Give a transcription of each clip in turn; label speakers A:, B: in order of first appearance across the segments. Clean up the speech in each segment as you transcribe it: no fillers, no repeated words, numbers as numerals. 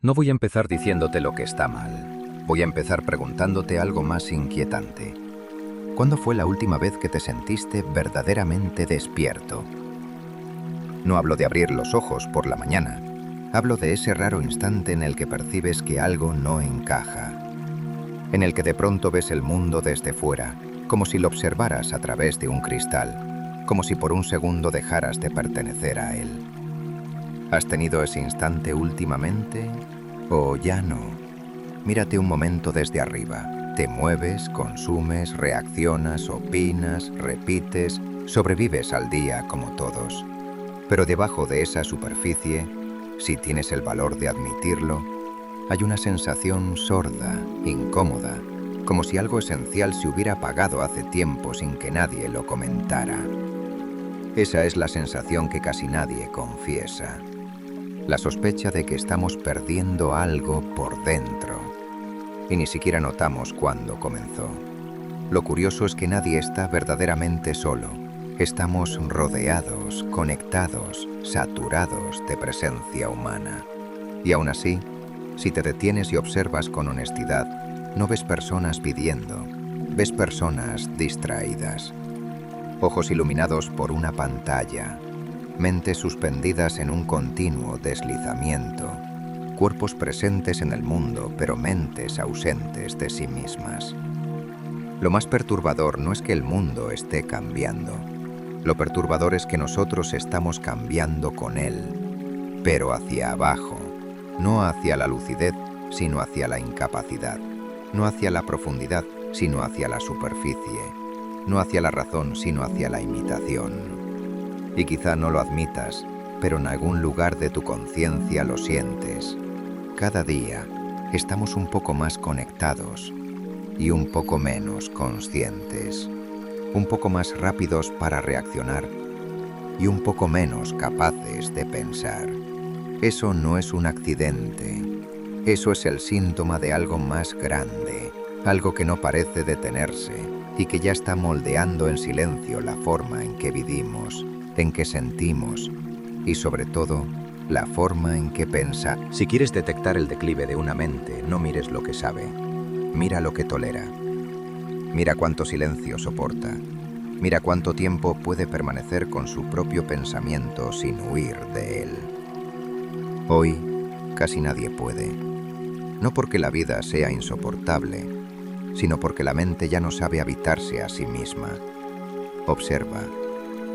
A: No voy a empezar diciéndote lo que está mal. Voy a empezar preguntándote algo más inquietante. ¿Cuándo fue la última vez que te sentiste verdaderamente despierto? No hablo de abrir los ojos por la mañana. Hablo de ese raro instante en el que percibes que algo no encaja. En el que de pronto ves el mundo desde fuera, como si lo observaras a través de un cristal, como si por un segundo dejaras de pertenecer a él. ¿Has tenido ese instante últimamente o ya no? Mírate un momento desde arriba. Te mueves, consumes, reaccionas, opinas, repites, sobrevives al día como todos. Pero debajo de esa superficie, si tienes el valor de admitirlo, hay una sensación sorda, incómoda, como si algo esencial se hubiera apagado hace tiempo sin que nadie lo comentara. Esa es la sensación que casi nadie confiesa. La sospecha de que estamos perdiendo algo por dentro. Y ni siquiera notamos cuándo comenzó. Lo curioso es que nadie está verdaderamente solo. Estamos rodeados, conectados, saturados de presencia humana. Y aún así, si te detienes y observas con honestidad, no ves personas pidiendo, ves personas distraídas. Ojos iluminados por una pantalla, mentes suspendidas en un continuo deslizamiento, cuerpos presentes en el mundo, pero mentes ausentes de sí mismas. Lo más perturbador no es que el mundo esté cambiando. Lo perturbador es que nosotros estamos cambiando con él, pero hacia abajo, no hacia la lucidez, sino hacia la incapacidad, no hacia la profundidad, sino hacia la superficie, no hacia la razón, sino hacia la imitación. Y quizá no lo admitas, pero en algún lugar de tu conciencia lo sientes. Cada día estamos un poco más conectados y un poco menos conscientes, un poco más rápidos para reaccionar y un poco menos capaces de pensar. Eso no es un accidente, eso es el síntoma de algo más grande, algo que no parece detenerse y que ya está moldeando en silencio la forma en que vivimos, en que sentimos y sobre todo, la forma en que pensamos. Si quieres detectar el declive de una mente, no mires lo que sabe, mira lo que tolera. Mira cuánto silencio soporta, mira cuánto tiempo puede permanecer con su propio pensamiento sin huir de él. Hoy, casi nadie puede, no porque la vida sea insoportable, sino porque la mente ya no sabe habitarse a sí misma. Observa.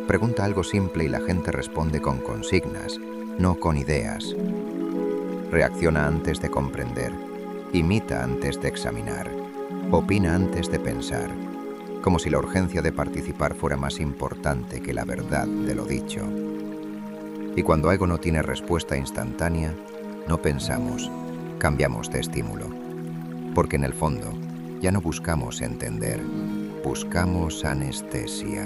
A: Pregunta algo simple y la gente responde con consignas, no con ideas. Reacciona antes de comprender, imita antes de examinar, opina antes de pensar, como si la urgencia de participar fuera más importante que la verdad de lo dicho. Y cuando algo no tiene respuesta instantánea, no pensamos, cambiamos de estímulo. Porque en el fondo, ya no buscamos entender, buscamos anestesia.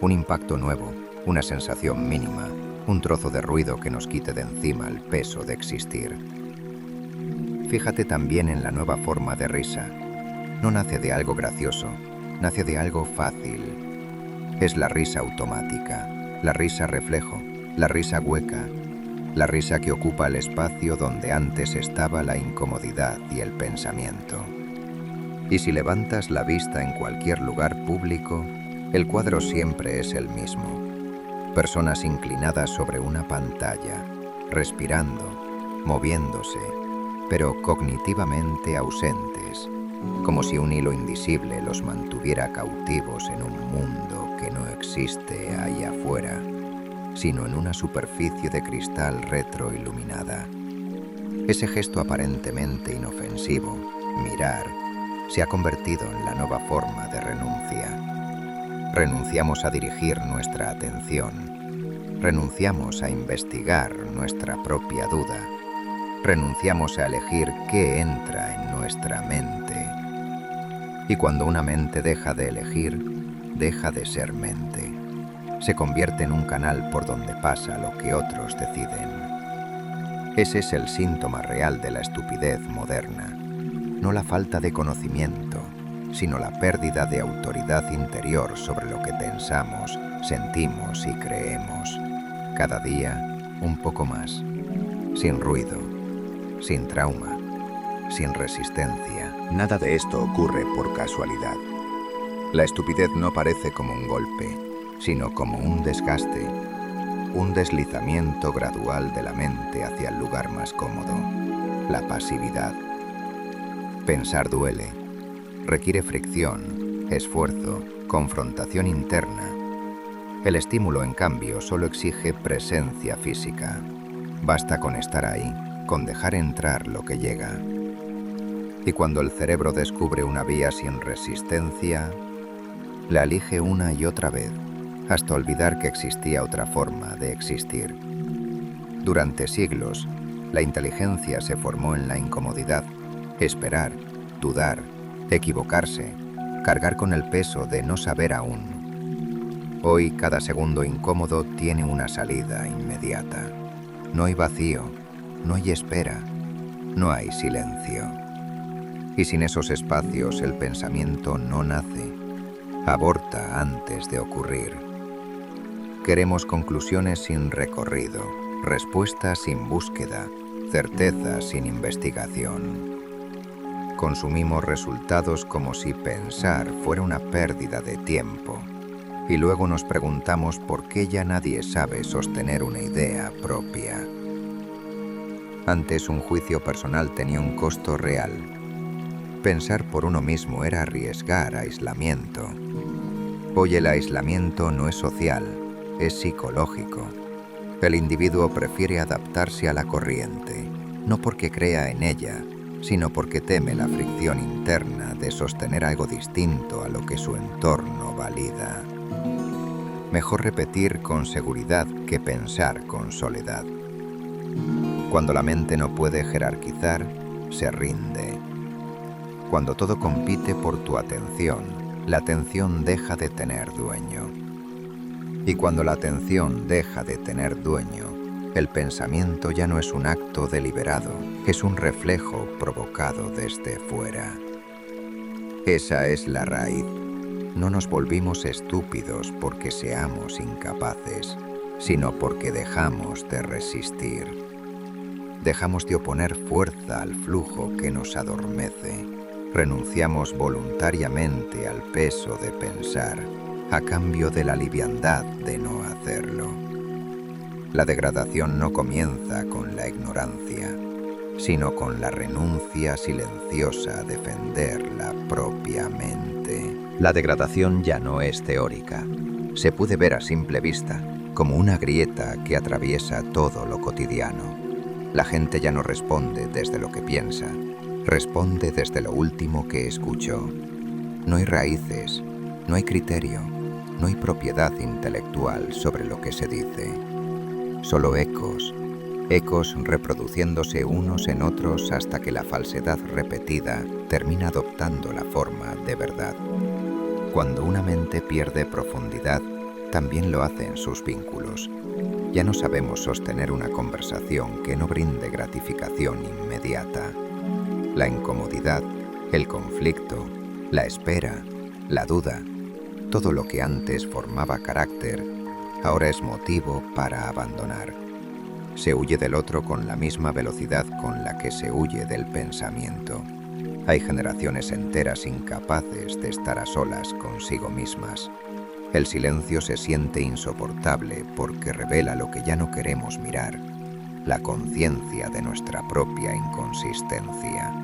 A: Un impacto nuevo, una sensación mínima, un trozo de ruido que nos quite de encima el peso de existir. Fíjate también en la nueva forma de risa. No nace de algo gracioso, nace de algo fácil. Es la risa automática, la risa reflejo, la risa hueca, la risa que ocupa el espacio donde antes estaba la incomodidad y el pensamiento. Y si levantas la vista en cualquier lugar público, el cuadro siempre es el mismo. Personas inclinadas sobre una pantalla, respirando, moviéndose, pero cognitivamente ausentes, como si un hilo invisible los mantuviera cautivos en un mundo que no existe ahí afuera, sino en una superficie de cristal retroiluminada. Ese gesto aparentemente inofensivo, mirar, se ha convertido en la nueva forma de renuncia. Renunciamos a dirigir nuestra atención. Renunciamos a investigar nuestra propia duda. Renunciamos a elegir qué entra en nuestra mente. Y cuando una mente deja de elegir, deja de ser mente. Se convierte en un canal por donde pasa lo que otros deciden. Ese es el síntoma real de la estupidez moderna. No la falta de conocimiento, sino la pérdida de autoridad interior sobre lo que pensamos, sentimos y creemos. Cada día, un poco más, sin ruido, sin trauma, sin resistencia.
B: Nada de esto ocurre por casualidad.
A: La estupidez no parece como un golpe, sino como un desgaste, un deslizamiento gradual de la mente hacia el lugar más cómodo, la pasividad. Pensar duele, requiere fricción, esfuerzo, confrontación interna. El estímulo, en cambio, solo exige presencia física. Basta con estar ahí, con dejar entrar lo que llega. Y cuando el cerebro descubre una vía sin resistencia, la elige una y otra vez, hasta olvidar que existía otra forma de existir. Durante siglos, la inteligencia se formó en la incomodidad, esperar, dudar, equivocarse, cargar con el peso de no saber aún. Hoy, cada segundo incómodo tiene una salida inmediata. No hay vacío, no hay espera, no hay silencio. Y sin esos espacios el pensamiento no nace, aborta antes de ocurrir. Queremos conclusiones sin recorrido, respuestas sin búsqueda, certezas sin investigación. Consumimos resultados como si pensar fuera una pérdida de tiempo. Y luego nos preguntamos por qué ya nadie sabe sostener una idea propia. Antes, un juicio personal tenía un costo real. Pensar por uno mismo era arriesgar aislamiento. Hoy el aislamiento no es social, es psicológico. El individuo prefiere adaptarse a la corriente, no porque crea en ella, sino porque teme la fricción interna de sostener algo distinto a lo que su entorno valida. Mejor repetir con seguridad que pensar con soledad. Cuando la mente no puede jerarquizar, se rinde. Cuando todo compite por tu atención, la atención deja de tener dueño. Y cuando la atención deja de tener dueño, el pensamiento ya no es un acto deliberado, es un reflejo provocado desde fuera. Esa es la raíz. No nos volvimos estúpidos porque seamos incapaces, sino porque dejamos de resistir. Dejamos de oponer fuerza al flujo que nos adormece. Renunciamos voluntariamente al peso de pensar, a cambio de la liviandad de no hacerlo. La degradación no comienza con la ignorancia, sino con la renuncia silenciosa a defender la propia mente. La degradación ya no es teórica. Se puede ver a simple vista, como una grieta que atraviesa todo lo cotidiano. La gente ya no responde desde lo que piensa, responde desde lo último que escuchó. No hay raíces, no hay criterio, no hay propiedad intelectual sobre lo que se dice. Solo ecos, ecos reproduciéndose unos en otros hasta que la falsedad repetida termina adoptando la forma de verdad. Cuando una mente pierde profundidad, también lo hacen sus vínculos. Ya no sabemos sostener una conversación que no brinde gratificación inmediata. La incomodidad, el conflicto, la espera, la duda, todo lo que antes formaba carácter, ahora es motivo para abandonar. Se huye del otro con la misma velocidad con la que se huye del pensamiento. Hay generaciones enteras incapaces de estar a solas consigo mismas. El silencio se siente insoportable porque revela lo que ya no queremos mirar, la conciencia de nuestra propia inconsistencia.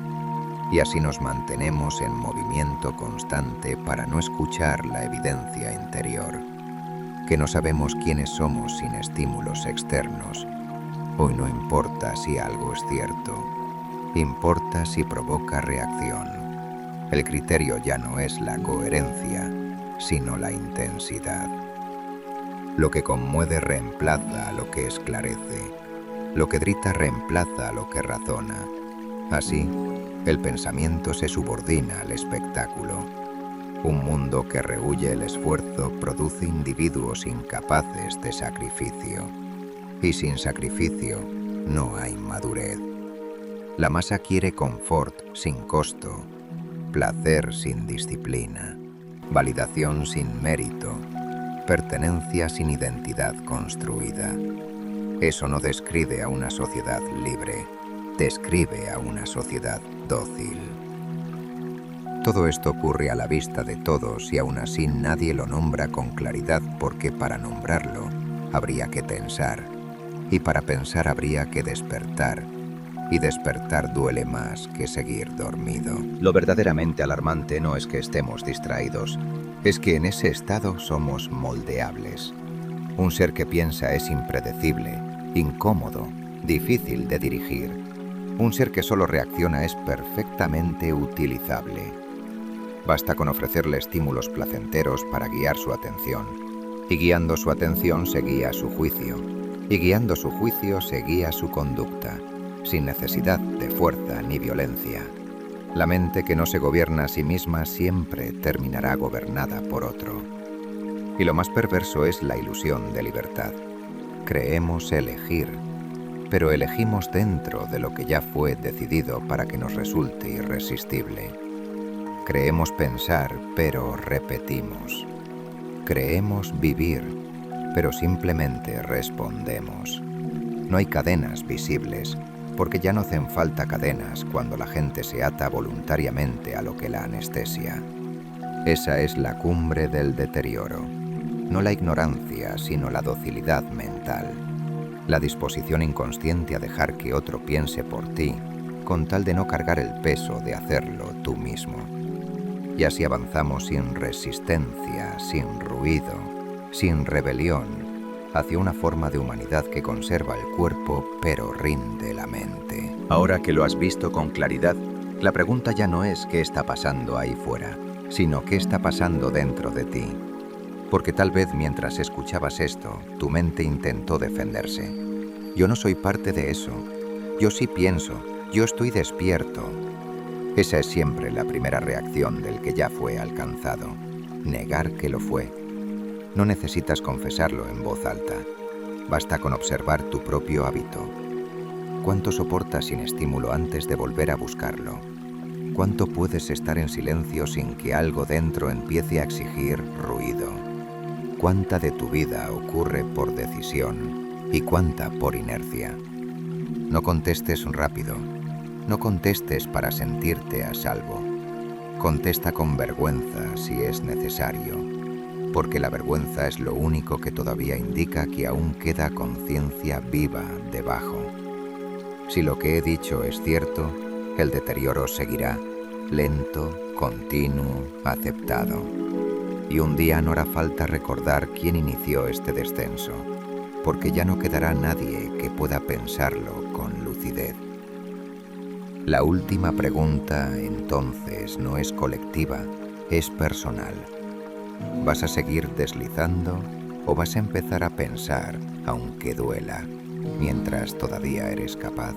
A: Y así nos mantenemos en movimiento constante para no escuchar la evidencia interior, que no sabemos quiénes somos sin estímulos externos. Hoy no importa si algo es cierto, importa si provoca reacción. El criterio ya no es la coherencia, sino la intensidad. Lo que conmueve reemplaza a lo que esclarece. Lo que grita reemplaza a lo que razona. Así, el pensamiento se subordina al espectáculo. Un mundo que rehúye el esfuerzo produce individuos incapaces de sacrificio. Y sin sacrificio no hay madurez. La masa quiere confort sin costo, placer sin disciplina, validación sin mérito, pertenencia sin identidad construida. Eso no describe a una sociedad libre. describe a una sociedad dócil. Todo esto ocurre a la vista de todos y aún así nadie lo nombra con claridad porque para nombrarlo habría que pensar, y para pensar habría que despertar, y despertar duele más que seguir dormido. Lo verdaderamente alarmante no es que estemos distraídos, es que en ese estado somos moldeables. Un ser que piensa es impredecible, incómodo, difícil de dirigir. Un ser que solo reacciona es perfectamente utilizable. Basta con ofrecerle estímulos placenteros para guiar su atención, y guiando su atención se guía su juicio, y guiando su juicio se guía su conducta, sin necesidad de fuerza ni violencia. La mente que no se gobierna a sí misma siempre terminará gobernada por otro. Y lo más perverso es la ilusión de libertad. Creemos elegir, pero elegimos dentro de lo que ya fue decidido para que nos resulte irresistible. Creemos pensar, pero repetimos. Creemos vivir, pero simplemente respondemos. No hay cadenas visibles, porque ya no hacen falta cadenas cuando la gente se ata voluntariamente a lo que la anestesia. Esa es la cumbre del deterioro. No la ignorancia, sino la docilidad mental. La disposición inconsciente a dejar que otro piense por ti, con tal de no cargar el peso de hacerlo tú mismo. Y así avanzamos sin resistencia, sin ruido, sin rebelión, hacia una forma de humanidad que conserva el cuerpo pero rinde la mente. Ahora que lo has visto con claridad, la pregunta ya no es qué está pasando ahí fuera, sino qué está pasando dentro de ti. Porque tal vez mientras escuchabas esto, tu mente intentó defenderse. Yo no soy parte de eso. Yo sí pienso, yo estoy despierto. Esa es siempre la primera reacción del que ya fue alcanzado. Negar que lo fue. No necesitas confesarlo en voz alta. Basta con observar tu propio hábito. ¿Cuánto soportas sin estímulo antes de volver a buscarlo? ¿Cuánto puedes estar en silencio sin que algo dentro empiece a exigir ruido? ¿Cuánta de tu vida ocurre por decisión y cuánta por inercia? No contestes rápido. No contestes para sentirte a salvo. Contesta con vergüenza si es necesario, porque la vergüenza es lo único que todavía indica que aún queda conciencia viva debajo. Si lo que he dicho es cierto, el deterioro seguirá, lento, continuo, aceptado. Y un día no hará falta recordar quién inició este descenso, porque ya no quedará nadie que pueda pensarlo con lucidez. La última pregunta, entonces, no es colectiva, es personal. ¿Vas a seguir deslizando o vas a empezar a pensar, aunque duela, mientras todavía eres capaz?